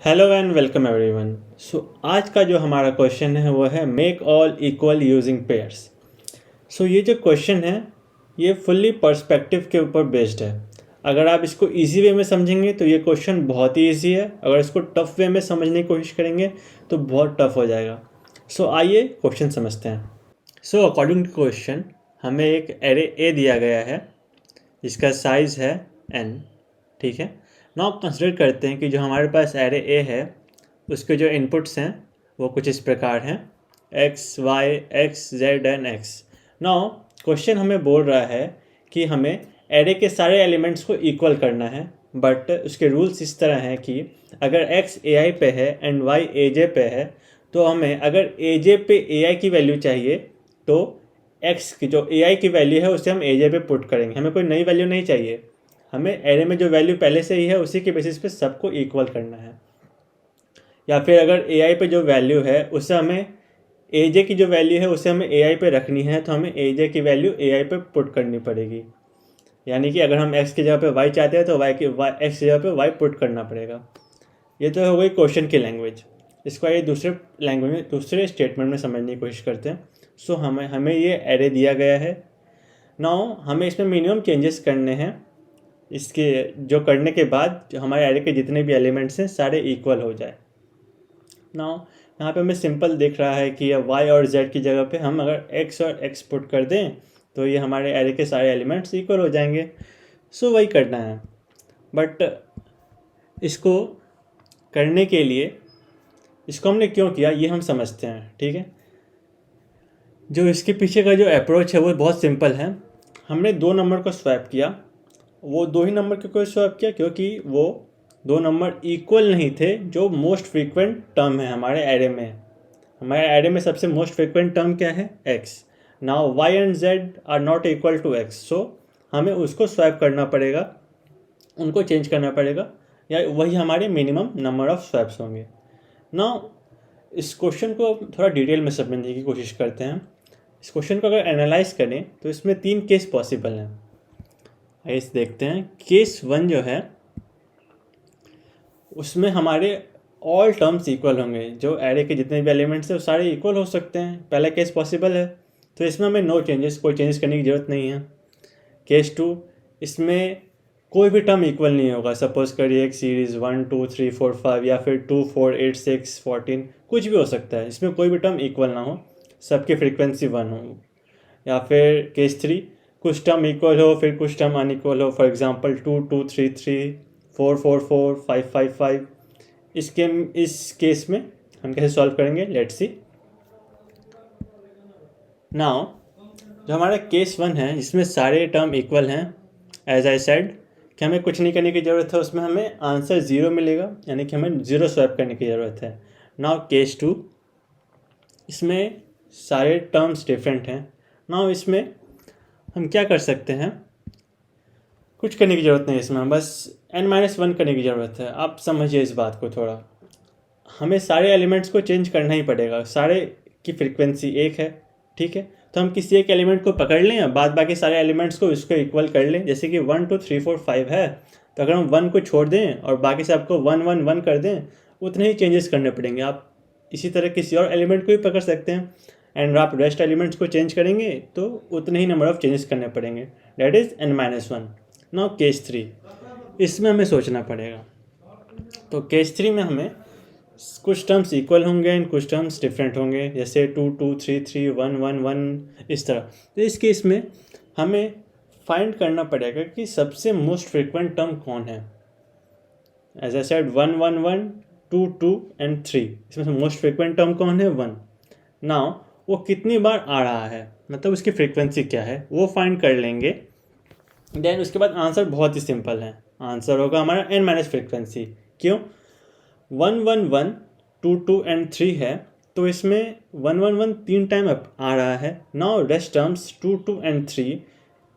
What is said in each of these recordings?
Hello and welcome everyone. आज का जो हमारा क्वेश्चन है वो है make all equal using pairs. ये जो क्वेश्चन है ये फुल्ली पर्सपेक्टिव के ऊपर बेस्ड है। अगर आप इसको इजी वे में समझेंगे तो ये क्वेश्चन बहुत ही इजी है, अगर इसको टफ वे में समझने की कोशिश करेंगे तो बहुत टफ हो जाएगा। आइए क्वेश्चन समझते हैं। अकॉर्डिंग टू क्वेश्चन हमें एक एरे ए दिया गया है जिसका साइज़ है n, ठीक है। नाउ कंसिडर करते हैं कि जो हमारे पास एरे ए है उसके जो इनपुट्स हैं वो कुछ इस प्रकार हैं X Y X Z and X. Now question हमें बोल रहा है कि हमें एरे के सारे एलिमेंट्स को इक्वल करना है, बट उसके रूल्स इस तरह हैं कि अगर एक्स ए आई पे है एंड वाई ए जे पे है तो हमें अगर ए जे पे ए आई की वैल्यू चाहिए तो एक्स की जो ए आई की वैल्यू है उसे हम ए जे पे पुट करेंगे। हमें कोई नई वैल्यू नहीं चाहिए, हमें एरे में जो वैल्यू पहले से ही है उसी के बेसिस पे सबको इक्वल करना है। या फिर अगर ए आई पे जो वैल्यू है उसे हमें ए जे की जो वैल्यू है उसे हमें ए आई पे रखनी है तो हमें ए जे की वैल्यू ए आई पे पुट करनी पड़ेगी। यानी कि अगर हम एक्स की जगह पे वाई चाहते हैं तो एक्स की जगह पे वाई पुट करना पड़ेगा। ये तो हो गई क्वेश्चन की लैंग्वेज। इसको आइए दूसरे लैंग्वेज में दूसरे स्टेटमेंट में समझने की कोशिश करते हैं। हमें ये एरे दिया गया है। नाउ हमें इसमें मिनिमम चेंजेस करने हैं। इसके जो करने के बाद जो हमारे एरे के जितने भी एलिमेंट्स हैं सारे इक्वल हो जाए। नाउ यहाँ पे हमें सिंपल दिख रहा है कि वाई और जेड की जगह पे हम अगर एक्स और एक्स पुट कर दें तो ये हमारे एरे के सारे एलिमेंट्स इक्वल हो जाएंगे। वही करना है, बट इसको करने के लिए इसको हमने क्यों किया ये हम समझते हैं, ठीक है। जो इसके पीछे का जो अप्रोच है वो बहुत सिंपल है। हमने दो नंबर को स्वैप किया, वो दो ही नंबर क्यों स्वैप किया क्योंकि वो दो नंबर इक्वल नहीं थे जो मोस्ट फ्रीक्वेंट टर्म है हमारे एरे में। हमारे एरे में सबसे मोस्ट फ्रीक्वेंट टर्म क्या है x। Now y and z are not equal to x, हमें उसको स्वैप करना पड़ेगा, उनको चेंज करना पड़ेगा, या वही हमारे मिनिमम नंबर ऑफ स्वैप्स होंगे। नाउ इस क्वेश्चन को थोड़ा डिटेल में समझने की कोशिश करते हैं। इस क्वेश्चन को अगर एनालाइज करें तो इसमें तीन केस पॉसिबल हैं। आइए देखते हैं। केस वन जो है उसमें हमारे ऑल टर्म्स इक्वल होंगे, जो एरे के जितने भी एलिमेंट्स हैं वो सारे इक्वल हो सकते हैं। पहला केस पॉसिबल है तो इसमें हमें नो चेंजेस, कोई चेंजेस करने की ज़रूरत नहीं है। केस टू, इसमें कोई भी टर्म इक्वल नहीं होगा। सपोज करिए एक सीरीज़ 1 2 3 4 5 या फिर 2 4 8 6 14 कुछ भी हो सकता है, इसमें कोई भी टर्म इक्वल ना हो, सबकी फ्रीक्वेंसी 1 हो। या फिर केस थ्री, कुछ टर्म इक्वल हो फिर कुछ टर्म अनइक्वल हो। For example 2 2 3 3 4 4 4 5 5 5। इस केस में हम कैसे सॉल्व करेंगे, लेट्स सी। नाउ जो हमारा केस वन है जिसमें सारे टर्म इक्वल हैं, एज आई सेड कि हमें कुछ नहीं करने की ज़रूरत है, उसमें हमें आंसर ज़ीरो मिलेगा, यानी कि हमें ज़ीरो स्वैप करने की ज़रूरत है। नाउ केस टू, इसमें सारे टर्म्स डिफरेंट हैं। नाउ इसमें हम क्या कर सकते हैं, कुछ करने की ज़रूरत नहीं है इसमें, बस n-1 करने की ज़रूरत है। आप समझिए इस बात को थोड़ा। हमें सारे एलिमेंट्स को चेंज करना ही पड़ेगा, सारे की फ्रीक्वेंसी एक है, ठीक है। तो हम किसी एक एलिमेंट को पकड़ लें, बाद बाकी सारे एलिमेंट्स को इसको इक्वल कर लें। जैसे कि 1 2 3 4 5 है तो अगर हम 1 को छोड़ दें और बाकी सबको 1 1 1 कर दें, उतने ही चेंजेस करने पड़ेंगे। आप इसी तरह किसी और एलिमेंट को भी पकड़ सकते हैं एंड आप रेस्ट एलिमेंट्स को चेंज करेंगे तो उतने ही नंबर ऑफ चेंजेस करने पड़ेंगे, that is n-1। Now case three, इसमें हमें सोचना पड़ेगा। तो केस थ्री में हमें कुछ टर्म्स इक्वल होंगे एंड कुछ टर्म्स डिफरेंट होंगे, जैसे 2 2 3 3 1 1 1 इस तरह। तो इस केस में हमें फाइंड करना पड़ेगा कि सबसे मोस्ट फ्रीक्वेंट टर्म कौन है। एज आई सेड 1 1 1 2 2 एंड 3, इसमें से मोस्ट फ्रीक्वेंट टर्म कौन है, 1। नाउ वो कितनी बार आ रहा है, मतलब उसकी फ्रीक्वेंसी क्या है, वो फाइंड कर लेंगे। देन उसके बाद आंसर बहुत ही सिंपल है, आंसर होगा हमारा n- फ्रीक्वेंसी। क्यों, 1 1 1 2 2 एंड 3 है तो इसमें 1 1 1 तीन टाइम आ रहा है। नाउ रेस्ट टर्म्स 2 2 एंड 3,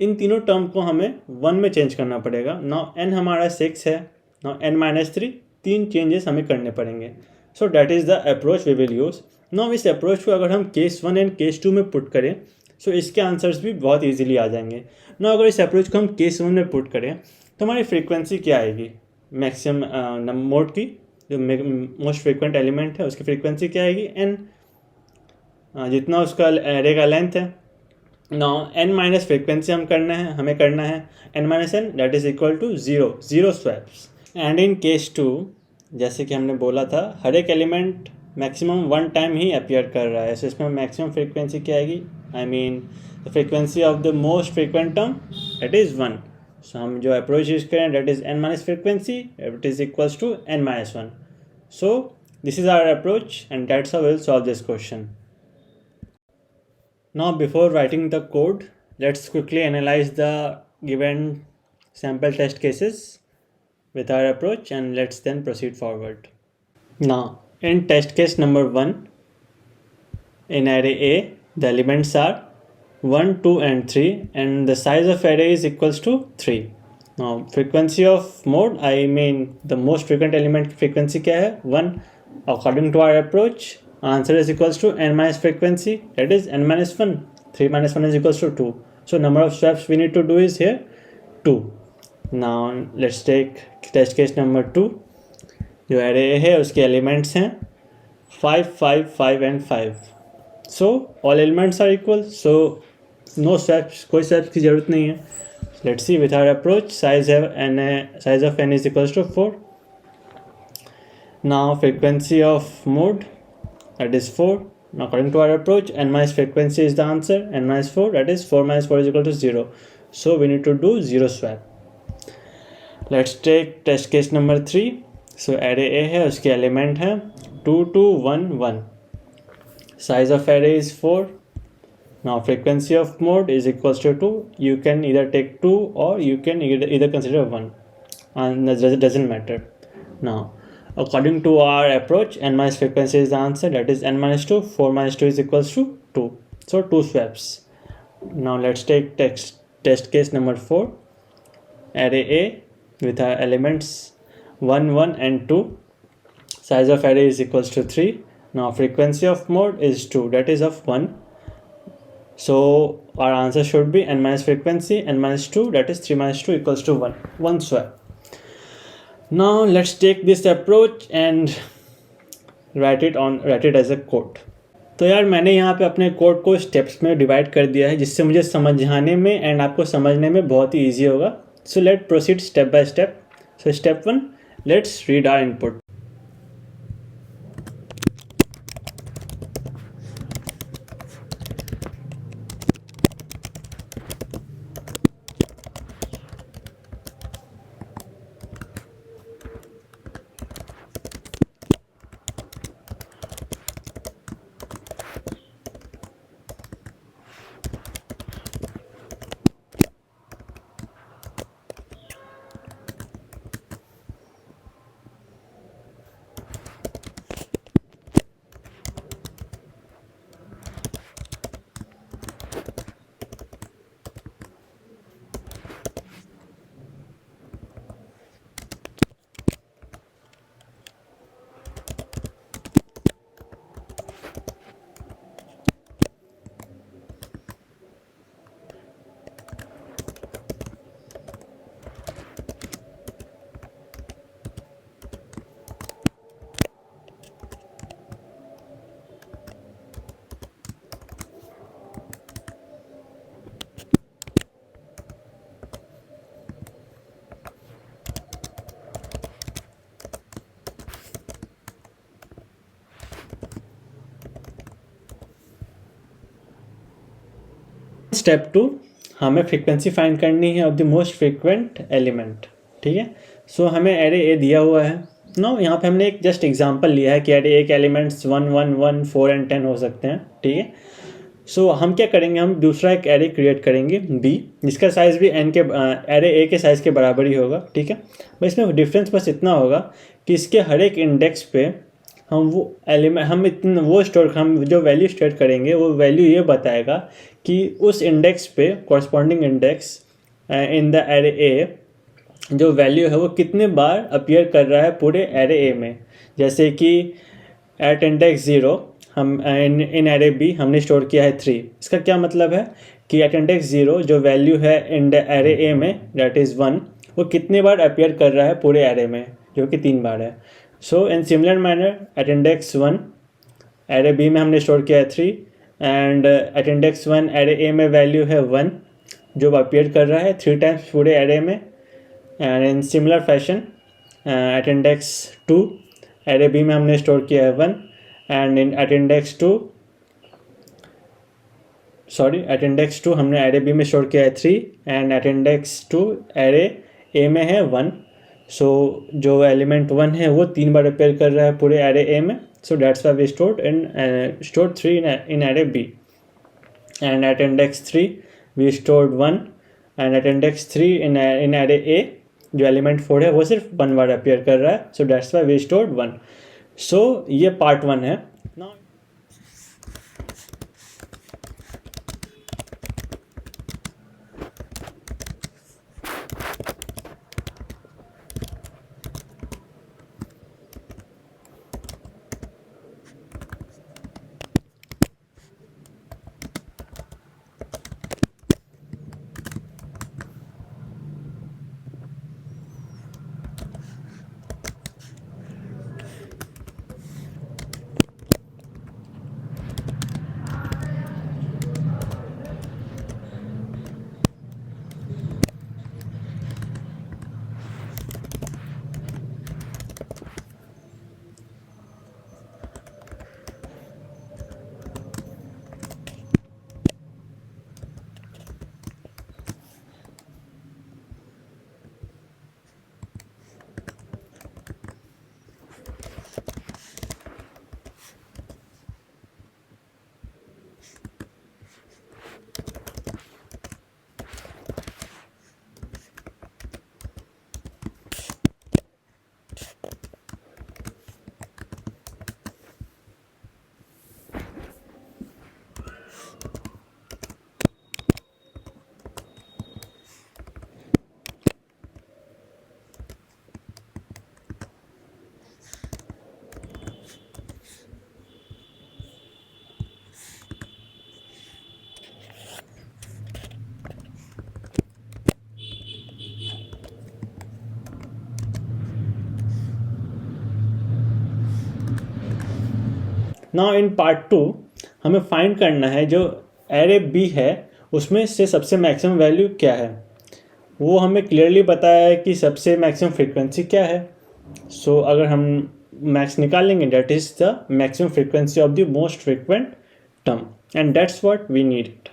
इन तीनों टर्म को हमें 1 में चेंज करना पड़ेगा। नाउ n हमारा 6 है, नाउ n-3, तीन चेंजेस हमें करने पड़ेंगे। So that is the approach we will use. Now इस अप्रोच को अगर हम case one and case two में पुट करें सो इसके आंसर्स भी बहुत ईजिली आ जाएंगे। नाउ अगर इस अप्रोच को हम केस वन में पुट करें तो हमारी फ्रीक्वेंसी क्या आएगी, मैक्सिमम मोड की जो मोस्ट फ्रीक्वेंट एलिमेंट है उसकी फ्रीक्वेंसी क्या आएगी, n, जितना उसका एरे का लेंथ है। नाउ n माइनस फ्रीक्वेंसी हमें करना है n minus n, that is equal to zero swaps. And in case 2, जैसे कि हमने बोला था, हर एक एलिमेंट मैक्सिमम 1 टाइम ही अपीयर कर रहा है, सो इसमें मैक्सिमम फ्रीक्वेंसी क्या आएगी, I mean the frequency of the most frequent term, that is 1। So हम जो अप्रोच यूज करें, that is n minus frequency, it is equals to n minus 1। So this is our approach and that's how we will solve this question. Now before writing the code, let's quickly analyze the given sample test cases with our approach and let's then proceed forward. Now in test case number 1, in array A, the elements are 1, 2 and 3 and the size of array is equals to 3. Now frequency of mode, I mean the most frequent element frequency क्या है, 1. According to our approach, answer is equals to n minus frequency, that is n minus 1. 3 minus 1 is equals to 2. So number of swaps we need to do is here 2. Now let's take test case number 2. जो array है उसके elements हैं 5, 5, 5 and 5. So all elements are equal. So no swaps, कोई swaps की जरूरत नहीं है. Let's see with our approach, size of n is equals to 4. Now frequency of mode, that is 4. Now according to our approach, n minus frequency is the answer, n minus 4, that is 4 minus 4 is equal to 0. So we need to do 0 swap. Let's take test case number 3. So array A है, उसके element है 2, 2, 1, 1. Size of array is 4. Now frequency of mode is equals to 2. You can either take 2 or you can either consider 1. And that doesn't matter. Now according to our approach, n minus frequency is the answer, that is n minus 2. 4 minus 2 is equals to 2. So 2 swaps. Now let's take test case number 4. Array A with our elements 1, 1 and 2. Size of array is equals to 3. Now frequency of mode is 2, that is of 1. So our answer should be n minus frequency, n minus 2, that is 3 minus 2 equals to 1. 1 swap. Now let's take this approach and write it as a code. तो यार मैंने यहाँ पे अपने code को steps में divide कर दिया है, जिससे मुझे समझाने में एंड आपको समझने में बहुत ही ईजी होगा. So let proceed step by step. So step 1, let's read our input. Step 2, हमें फ्रीक्वेंसी फाइंड करनी है of the most frequent element. ठीक है. सो हमें एरे ए दिया हुआ है. नो यहाँ पे हमने एक जस्ट एग्जांपल लिया है कि एरे ए के एलिमेंट्स 1, 1, 1, 4 एंड 10 हो सकते हैं. ठीक है. सो हम क्या करेंगे, हम दूसरा एक एरे क्रिएट करेंगे बी, जिसका साइज़ भी एन के एरे ए के साइज़ के बराबर ही होगा. ठीक है. बस इसमें डिफरेंस बस इतना होगा कि इसके हर एक इंडेक्स पे हम वो एलिमेंट हम जो वैल्यू स्टोर करेंगे वो वैल्यू ये बताएगा कि उस इंडेक्स पे corresponding index in the array A जो वैल्यू है वो कितने बार अपीयर कर रहा है पूरे एरे ए में. जैसे कि एट इंडेक्स 0 हम इन एरे बी हमने स्टोर किया है 3. इसका क्या मतलब है कि एट इंडेक्स 0 जो वैल्यू है इन द एरे ए में, दैट इज़ 1, वो कितने बार अपीयर कर रहा है पूरे एरे में, जो कि 3 बार है. So in similar manner at index 1 array B में हमने स्टोर किया है 3 and at index 1 array A में वैल्यू है 1 जो अपीयर कर रहा है 3 टाइम्स पूरे एरे में. And in similar fashion at index 2 array B में हमने स्टोर किया है 1 and at index 2 at index 2 हमने एरे बी में स्टोर किया है 3 and at index 2 array A में है 1. सो जो एलिमेंट 1 है वो 3 बार अपीयर कर रहा है पूरे एरे ए में. So that's why we stored 3 in array B. And at index 3 we stored 1 and at index 3 in array A जो एलिमेंट 4 है वो सिर्फ 1 बार अपीयर कर रहा है. So that's why we stored 1. So ये पार्ट 1 है. नाउ इन पार्ट 2 हमें फाइंड करना है जो एरे बी है उसमें से सबसे मैक्सिमम वैल्यू क्या है. वो हमें क्लियरली बताया है कि सबसे मैक्सिमम फ्रीक्वेंसी क्या है. सो अगर हम मैक्स निकालेंगे that is the maximum frequency of the most frequent term and that's what we need.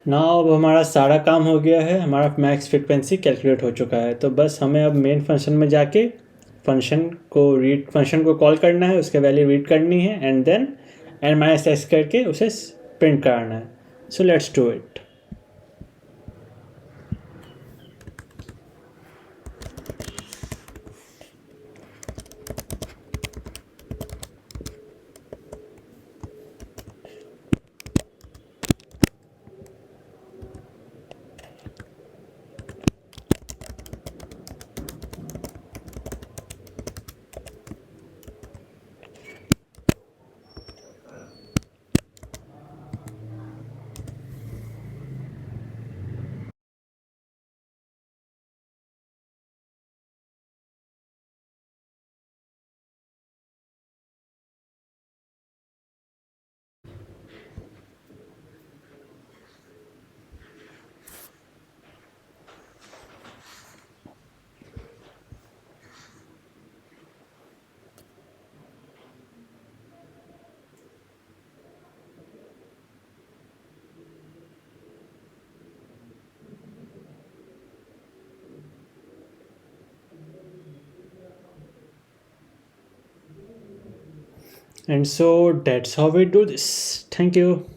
Now अब हमारा सारा काम हो गया है. हमारा मैक्स फ्रीक्वेंसी कैलकुलेट हो चुका है. तो बस हमें अब मेन फंक्शन में जाके फंक्शन को कॉल करना है, उसके वैल्यू रीड करनी है and then N minus X करके उसे प्रिंट कराना है. So let's do it. And so that's how we do this. Thank you.